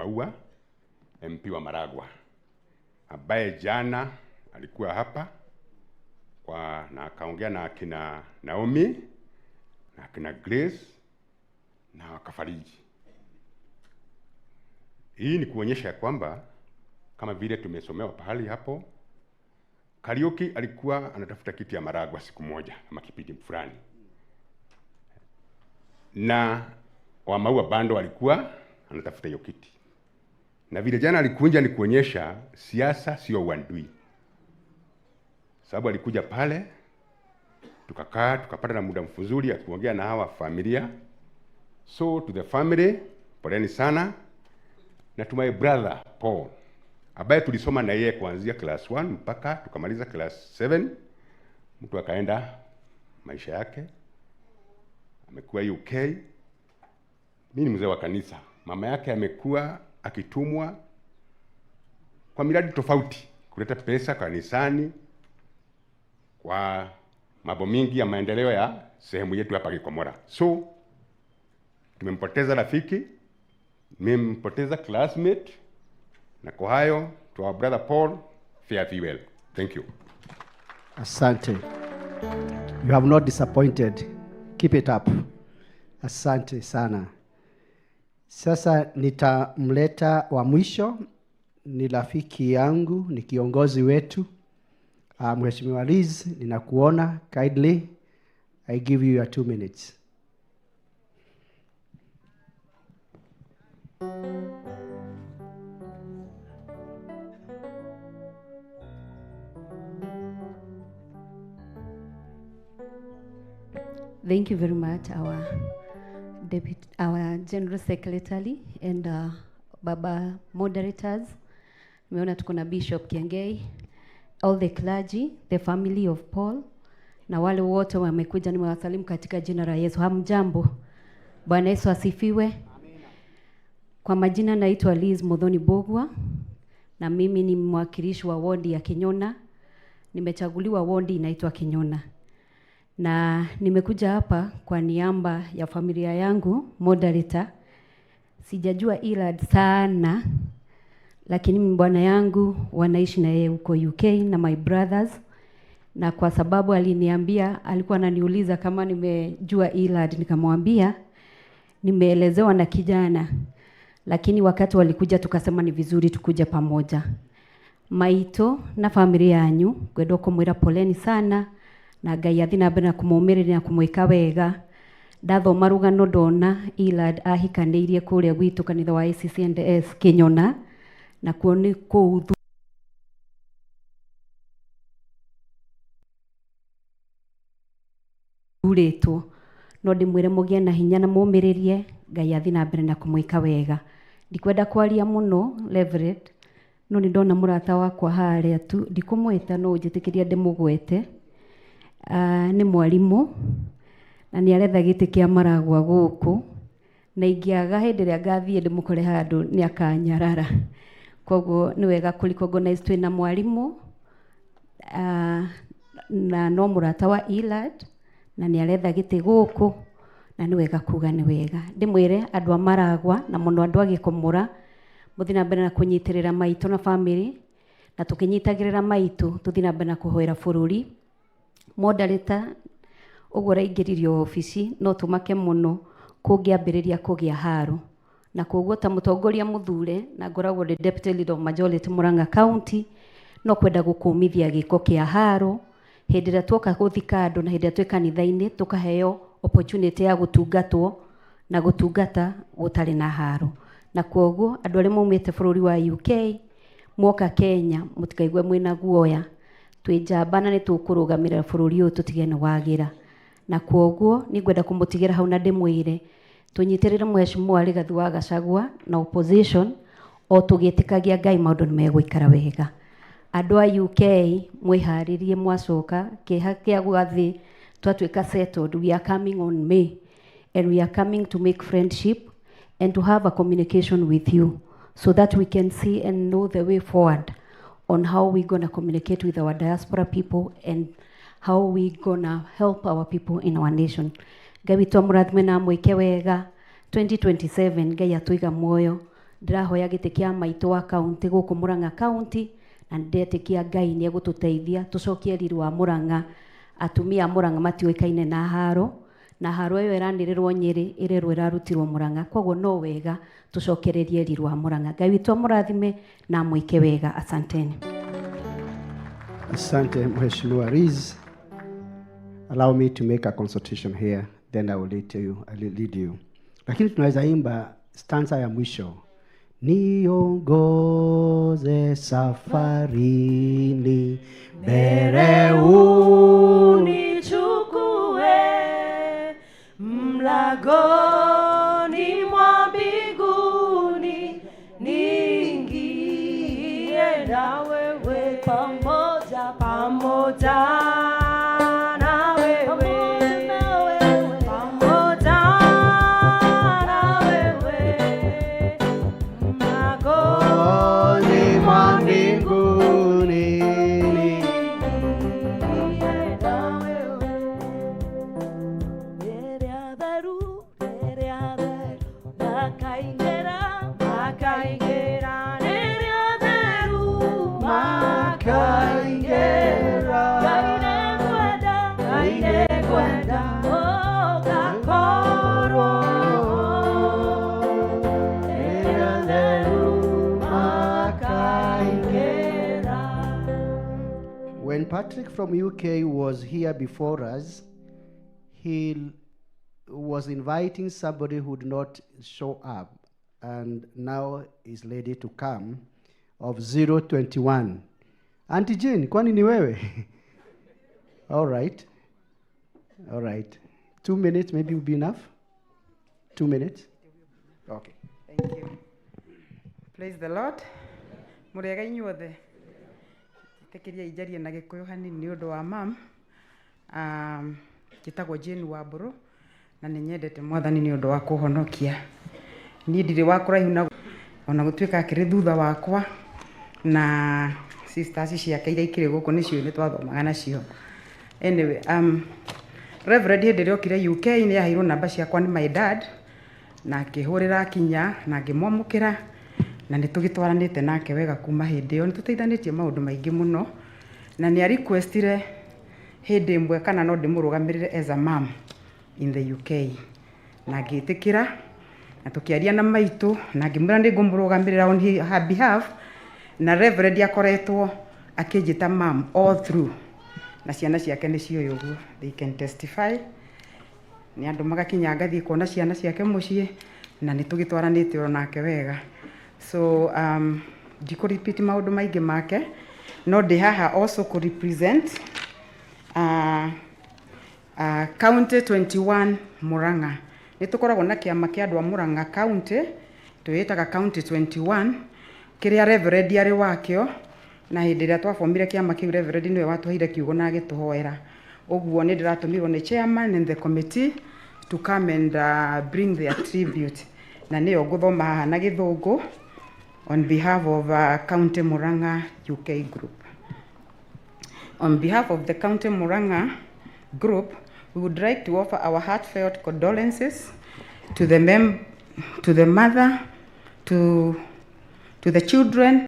Maua, MP wa Maragwa, ambaye jana alikuwa hapa na akaongea na akina Naomi na akina Grace na wakafariji. Hii ni kuonyesha kwamba kama vile tumesomewa pahali hapo, Kariuki alikuwa anatafuta kiti ya Maragwa siku moja ama kipindi fulani, na wa Maua bando alikuwa anatafuta hiyo kiti. Na vile jana alikunja ni kuonyesha siasa sio uadui. Sababu alikuja pale, tukakaa, tukapata na muda mzuri ya kuongea na hawa familia. So to the family, poleni sana. Na to my brother Paul, ambaye tulisoma na yeye kuanzia class 1 mpaka tukamaliza class 7. Mtu akaenda maisha yake, amekuwa UK. Mimi ni mzee wa kanisa. Mama yake amekuwa akitumwa kwa miradi tofauti kuleta pesa kanisani kwa mambo mingi ya maendeleo ya sehemu yetu hapa Gikomora. So tumempoteza rafiki, tumempoteza classmate, na kwa hayo to our brother Paul, fare thee well. Thank you. Asante. You have not disappointed. Keep it up. Asante sana. Sasa nitamleta wa mwisho, ni rafiki yangu, ni kiongozi wetu. Mheshimiwa Liz, ninakuona, kindly I give you your 2 minutes. Thank you very much, our General Secretary and Baba moderators. Nimeona tuko na Bishop Kiengei, all the clergy, the family of Paul, na wale wote wamekuja, nimewasalimu katika jina la Yesu. Hamjambo. Bwana Yesu asifiwe. Amina. Kwa majina naitwa Liz Muthoni Bogwa, na mimi ni mwakilishi wa wodi ya Kinyona. Nimechaguliwa wodi inaitwa Kinyona. Na nimekuja hapa kwa niaba ya familia yangu, moderator. Sijajua Ilad sana, lakini bwana yangu wanaishi na yeye huko UK na my brothers. Na kwa sababu aliniambia, alikuwa ananiuliza kama nimejua Ilad, nikamwambia nimeelezewa na kijana. Lakini wakati walikuja tukasema ni vizuri tukuja pamoja. Maito na familia yanyu, gwendo kumwira poleni sana. Na Ngai athi na mbere na kumumirira na kumwika wega. Ndathoma rugano ndona Ilad ahikaniirie kuria gwitu kanitha wa ACCNDS Kinyona, na kuoni kuu thuritwo. No ndimwire mugie na hinya na mumiririe, Ngai athi na mbere na kumwika wega. Ndikwenda kwaria muno Reverend, no ni ndona murata wakwa haria tu, ndikumwita no njitikiria ndimugwete. Ni mwalimu na ni aretha giti kia Maragwa guku, na ingiaga hindi ria ngathie ndimukore handu ni akanyarara. Koguo ni wega kulicognize twina mwalimu na no murata wa Ilad, na ni aretha giti guku, na ni wega kuga ni wega. Ndimwire andu a Maragwa na muno andu a Gikomora, muthi na mbere na kunyitirira maitu na family, na tukinyitagirira maitu tuthi na mbere na kuhoera bururi. Moderator uguo raingiririo ofisi no tumake muno kungiambiriria kugia haro, na koguo ta mutongoria muthure na ngoragwo the deputy leader of majority Murang'a County, no kwenda gukumithia giko kia haro hindi ria twoka guthika andu na hindi ria twi kanitha-ini tukaheo opportunity ya gutungatwo na gutungata gutari na haro. Na koguo andu aria maumite bururi wa UK mwoka Kenya mutikaigwe mwina guoya, twi njambana ni tukurugamira bururi uyu tutigene wagira. Na koguo ni ngwenda kumutigira hau na ndimwire tunyitirire Mheshimiwa Rigathi wa Gachagua na opposition o tugitikagia Ngai maundu ni megwikara wega. Andu a UK mwiharirie mwacoka kiha kia gwathi twatwika settled. We are coming on May and we are coming to make friendship and to have a communication with you so that we can see and know the way forward on how we gonna communicate with our diaspora people and how we gonna help our people in our nation. Ngai witu amurathime na mwike wega 2027. Ngai atuiga moyo ndirahoya gĩtĩ kĩa maitũ wa kaunti gũkũ Murang'a County, na ndetĩkia Ngai nĩ egũtũteithia tũcokie riri wa Murang'a. Atumia a Murang'a matiũĩkaine na haro, na haro ĩyo ĩranĩrĩrwo Nyĩrĩ ĩrerwo ĩrarutirwo Murang'a, koguo no wega tũcokererie riri wa Murang'a. Ngai witũ amũrathime na mwĩke wega. Asanteni. Asante Mheshimiwa Riz. Allow me to make a consultation here, then I will lead you. Lakini tunaweza imba stanza ya mwisho. Niongoze safarini, mbele unichukue, mlangoni mwa mbinguni, niingie na wewe pamoja na wewe, pamoja na wewe, mlangoni mwa mbinguni, niingie na wewe. When Patrick from UK was here before us, he was inviting somebody who would not show up, and now is ready to come, of 021. Auntie Jane, kwani ni wewe? All right. 2 minutes maybe will be enough. 2 minutes. Okay. Thank you. Praise the Lord. Muriega inyuothe. Tekeria ijarie na gikuyu hanini ni undu wa mam. Gitagwo Jane Wamburu na nĩ nyendete Mwathani nĩ ũndũ wa kũhonokia. Niĩ ndirĩ wa kũraihu na ona gũtuĩka akĩrĩ thutha wakwa, na sisters ciake iria ikĩrĩ gũkũ nĩcio nĩ twathomaga nacio. Anyway, Reverend hĩndĩ ĩrĩa okire UK nĩ aheirwo namba ciakwa nĩ my dad, na akĩhũrĩra kinya na ngĩmwamũkĩra, na nĩ tũgĩtwaranĩte nake wega kuma hĩndĩ ĩyo. Nĩ tũteithanĩtie maũndũ maingĩ mũno, na nĩ requestire hĩndĩ ĩmwe kana no ndĩmũrũgamĩrĩre as a mom in the UK, na ngĩtĩkĩra na tũkĩaria na maitũ, na ngĩmwĩra nĩ ngũmũrũgamĩrĩra on her behalf, na Reverend akoretwo akĩnjĩta mom all through, na ciana ciake nĩ cioĩ ũguo, they can testify. Nĩ andũ magakinya ngathiĩ kuona ciana ciake mũciĩ, na nĩ tũgĩtwaranĩte o nake wega. So ndikũrepeat maũndũ maingĩ make, no ndĩ haha also kũ represent County 21 Murang'a. Nĩ tũkoragwo na kĩama kĩa andũ a Murang'a County, twĩtaga County 21, kĩrĩa Reverend arĩ wakĩo, na hĩndĩ ĩrĩa twabomire kĩama kĩu Reverend nĩwe watũheire kiugo na agĩtũhoera. Ũguo nĩ ndĩratũmirwo nĩ chairman and the committee to come and bring their tribute. Na nĩyo ngũthoma haha na Gĩthũngũ on behalf of County Murang'a UK group. On behalf of the County Murang'a group, we would like to offer our heartfelt condolences to the mother, to the children,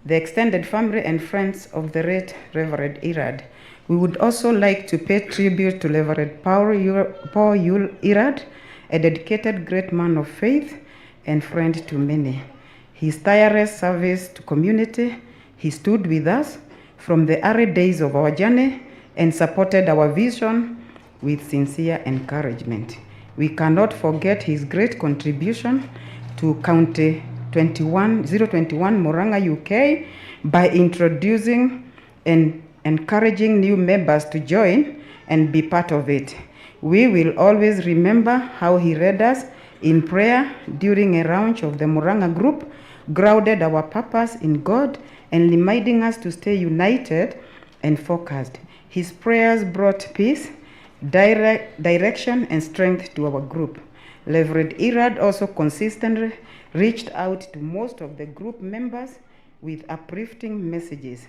the extended family and friends of the late Reverend Irad. We would also like to pay tribute to Reverend Paul Irad, a dedicated great man of faith and friend to many. His tireless service to community, he stood with us from the early days of our journey and supported our vision with sincere encouragement. We cannot forget his great contribution to County 021 Murang'a UK by introducing and encouraging new members to join and be part of it. We will always remember how he led us in prayer during a launch of the Murang'a group, grounded our purpose in God and reminding us to stay united and focused. His prayers brought peace, direction and strength to our group. Reverend Irad also consistently reached out to most of the group members with uplifting messages,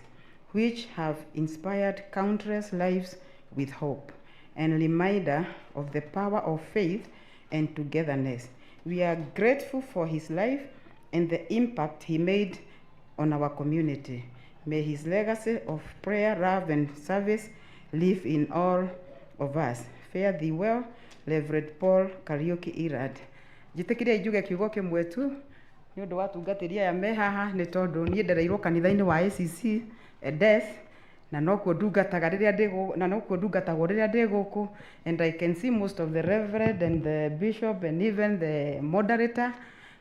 which have inspired countless lives with hope and reminder of the power of faith and togetherness. We are grateful for his life and the impact he made on our community. May his legacy of prayer, love, and service live in all of us. Fare thee well, Reverend Paul Kariuki Irad. Njĩtĩkĩria njuge kiugo kĩmwe tu nĩ ũndũ wa tungatĩria aya me haha nĩ tondũ niĩ ndereirwo kanitha-inĩ wa ACC Edes na nokuo ndungataga rĩrĩa ndĩ gũkũ, and I can see most of the reverend and the bishop and even the moderator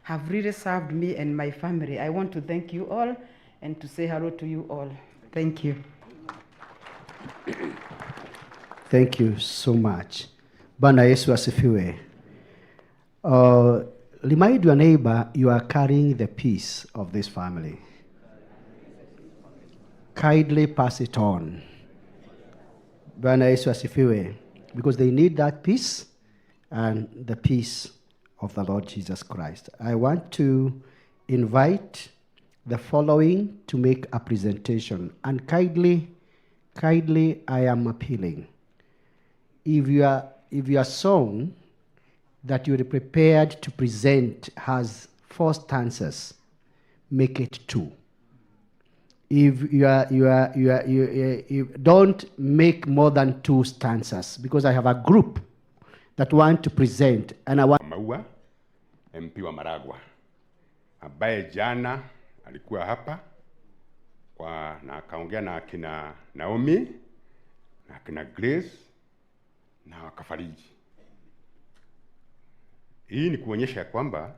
have really served me and my family. I want to thank you all and to say hello to you all. Thank you. Thank you so much. Bwana Yesu asifiwe. Remind your neighbor you are carrying the peace of this family. Kindly pass it on. Bwana Yesu asifiwe. Because they need that peace and the peace of the Lord Jesus Christ. I want to invite the following to make a presentation. And kindly, I am appealing. If your song that you are prepared to present has 4 stanzas, make it 2. If you don't make more than 2 stanzas, because I have a group that want to present, and I want Maua MP wa Maragwa ambaye jana alikuwa hapa na akaongea na akina Naomi na akina Grace na wakafariji. Hii ni kuonyesha kwamba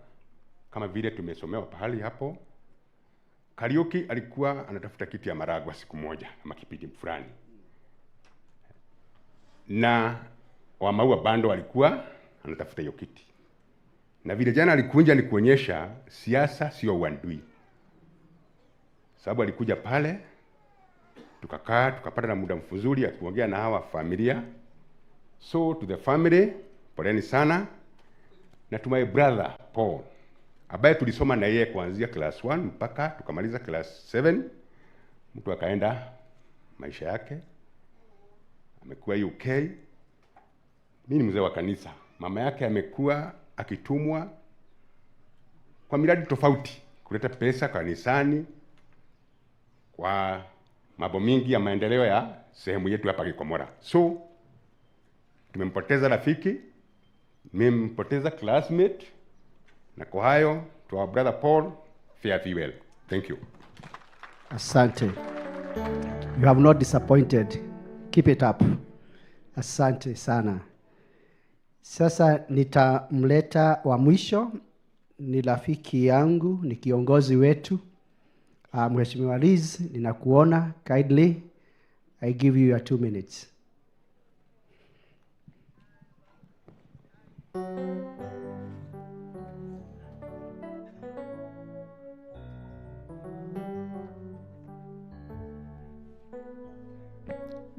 kama vile tumesomewa pahali hapo, Kariuki alikuwa anatafuta kiti ya Maragwa siku moja ama kipindi fulani, na Wamaua bando alikuwa anatafuta hiyo kiti. Na vile jana alikunja ni kuonyesha siasa sio uadui. Sababu alikuja pale, tukakaa, tukapata na muda mzuri akiongea na hawa familia. So to the family, poleni sana. Na to my brother Paul, ambaye tulisoma na yeye kuanzia class 1 mpaka tukamaliza class 7. Mtu akaenda maisha yake, amekuwa UK. Mimi ni mzee wa kanisa. Mama yake amekuwa akitumwa kwa miradi tofauti kuleta pesa kanisani kwa mambo mingi ya maendeleo ya sehemu yetu hapa Gikomora. So tumempoteza rafiki, tumempoteza classmate, na kwa hayo to our brother Paul, fare thee well. Thank you. Asante. You have not disappointed. Keep it up. Asante sana. Sasa nitamleta wa mwisho, ni rafiki yangu, ni kiongozi wetu. Mheshimiwa Liz, ninakuona. Kindly, I give you your 2 minutes.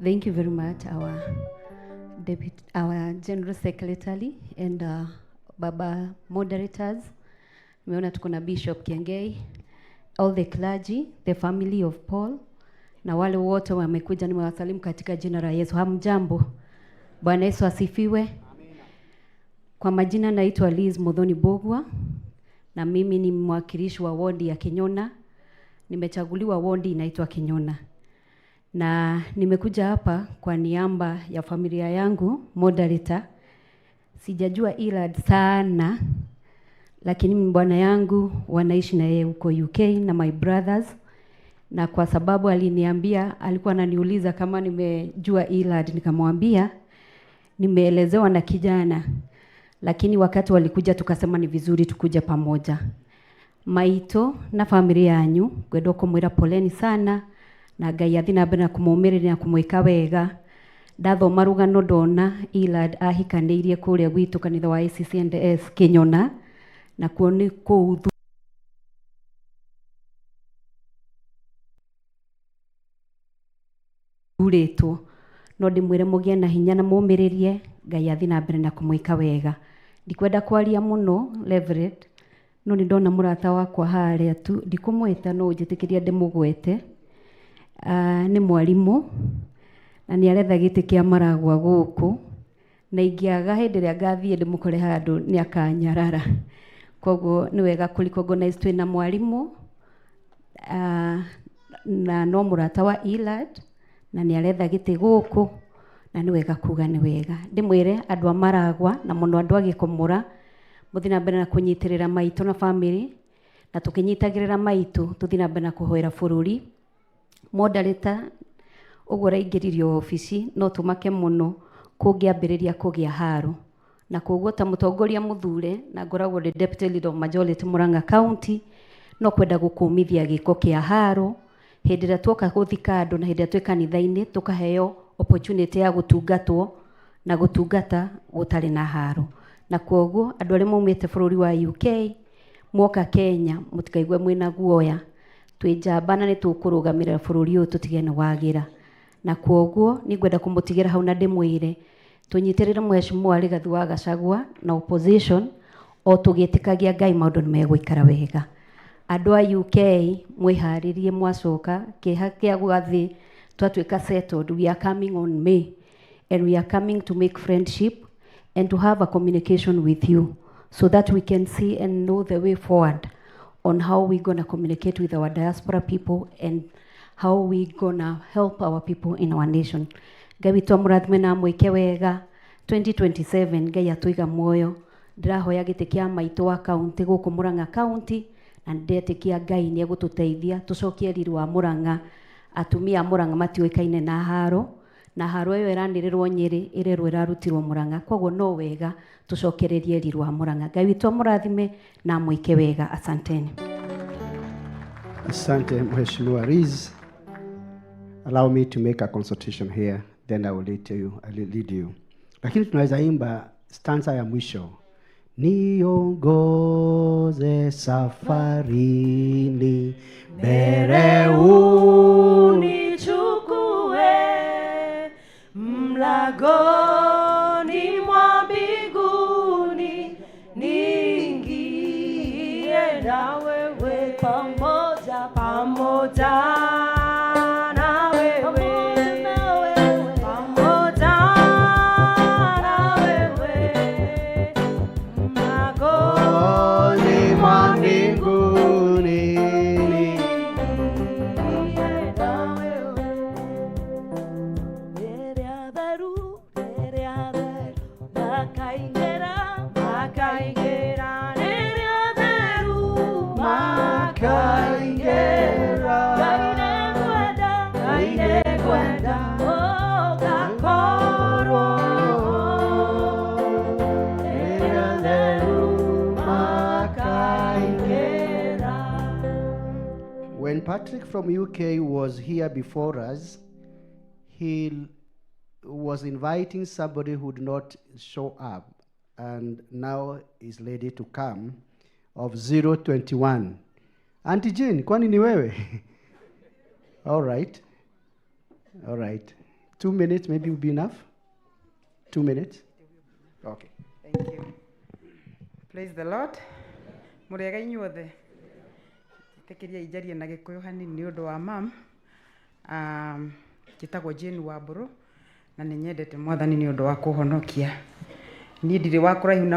Thank you very much, our General Secretary and Baba moderators. Nimeona tuko na Bishop Kiengei, all the clergy, the family of Paul, na wale wote wamekuja, nimewasalimu katika jina la Yesu. Hamjambo. Bwana Yesu asifiwe. Kwa majina naitwa Liz Muthoni Bogwa na mimi ni mwakilishi wa wodi ya Kinyona. Nimechaguliwa wodi inaitwa Kinyona. Na nimekuja hapa kwa niaba ya familia yangu, moderator. Sijajua Irad sana, lakini bwana yangu wanaishi na yeye huko UK na my brothers. Na kwa sababu aliniambia, alikuwa ananiuliza kama nimejua Irad, nikamwambia nimeelezewa na kijana. Lakini wakati walikuja tukasema ni vizuri tukuja pamoja. Maito na familia yanyu, gwenda kumwira poleni sana. Na Ngai athina mbere na kumuumiriria na kumwika wega. Ndathoma rugano ndona Irad ahikaniirie kuria gwitu kanitha wa ACCNDS Kinyona, na kuo ni kuu thuritwo. No ndimwire mugie na hinya na muumiririe, Ngai athina mbere na kumwika wega. Ndikwenda kwaria muno Reverend, no ni ndona murata wakwa haria tu, ndikumwita no njitikiria ndimugwete. Ni mwalimu na ni aretha giti kia Maragwa guku, na ingiaga hindi ria ngathie ndimukore handu ni akanyarara. koguo ni wega kũrecognize twĩna mwarimũ na no mũrata wa Elad na nĩ aretha gĩtĩ gũkũ na nĩ wega kuga nĩ wega. Ndĩmwĩre andũ a Maragwa na mũno andũ a Gĩkomora mũthiĩ na mbere na kũnyitĩrĩra maitũ na family, na tũkĩnyitagĩrĩra maitũ tũthiĩ na mbere na kũhoera bũrũri. Moderator ũguo raingĩririo ofici no tũmake mũno kũngĩambĩrĩria kũgĩa haro, na koguo ta mũtongoria mũthure na ngoragwo ndĩ deputy leader of majority Murang'a County, no kwenda gũkũmithia gĩko kĩa haro hĩndĩ ĩrĩa tuoka gũthika andũ na hĩndĩ ĩrĩa twĩ kanitha-inĩ tũkaheo opportunity ya gũtungatwo na gũtungata gũtarĩ na haro. Na koguo andũ arĩa maumĩte bũrũri wa UK mwoka Kenya mũtikaigue mwĩna guoya, twĩ njamba na nĩ tũkũrũgamĩrĩra bũrũri ũyũ tũtige nĩ wagĩra. Na koguo nĩ ngwenda kũmũtigĩra hau na ndĩmwĩre tũnyitĩrĩre Mheshimiwa Rigathi wa Gachagua na opposition o tũgĩtĩkagia Ngai maũndũ nĩ megũikara wega. Andũ a UK mwĩharĩrie mwacoka kĩeha kĩa gwathĩ twatuĩka settled. We are coming on May and we are coming to make friendship and to have a communication with you so that we can see and know the way forward on how we gonna communicate with our diaspora people and how we gonna help our people in our nation. Ngai witũ amũrathime na mwĩke wega 2027. Ngai atũiga muoyo. Ndĩrahoya gĩtĩ kĩa maitũ wa county gũkũ Murang'a County na ndetĩkia Ngai nĩ egũtũteithia tũcokie riri wa Murang'a. Atumia a Murang'a matiũĩkaine na haro, na haro ĩyo ĩranĩrĩrwo Nyĩrĩ ĩrerwo ĩrarutirwo Murang'a, koguo no wega tũcokererie riri wa Murang'a. Ngai witũ amũrathime na mwĩke wega. Asanteni. Asante Mheshimiwa Riz. Allow me to make a consultation here, then I will lead you. Lakini tunaweza imba stanza ya mwisho. Niongoze safarini, mbele unichukue, mlangoni mwa mbinguni, niingie na wewe pamoja na wewe, pamoja na wewe, mlangoni mwa mbinguni, niingie na wewe. When Patrick from UK was here before us, he was inviting somebody who would not show up, and now is ready to come, of 021. Auntie Jane, kwani ni wewe? All right. 2 minutes maybe will be enough? 2 minutes? Okay. Thank you. Praise the Lord. Murega inyuothe. Tekeria ijarie na Gikuyu hanini ni undu wa mam. Njĩtagwo Jane Wambũrũ na nĩ nyendete Mwathani ni undu wa kũhonokia. Niĩ ndirĩ wa kũraihu na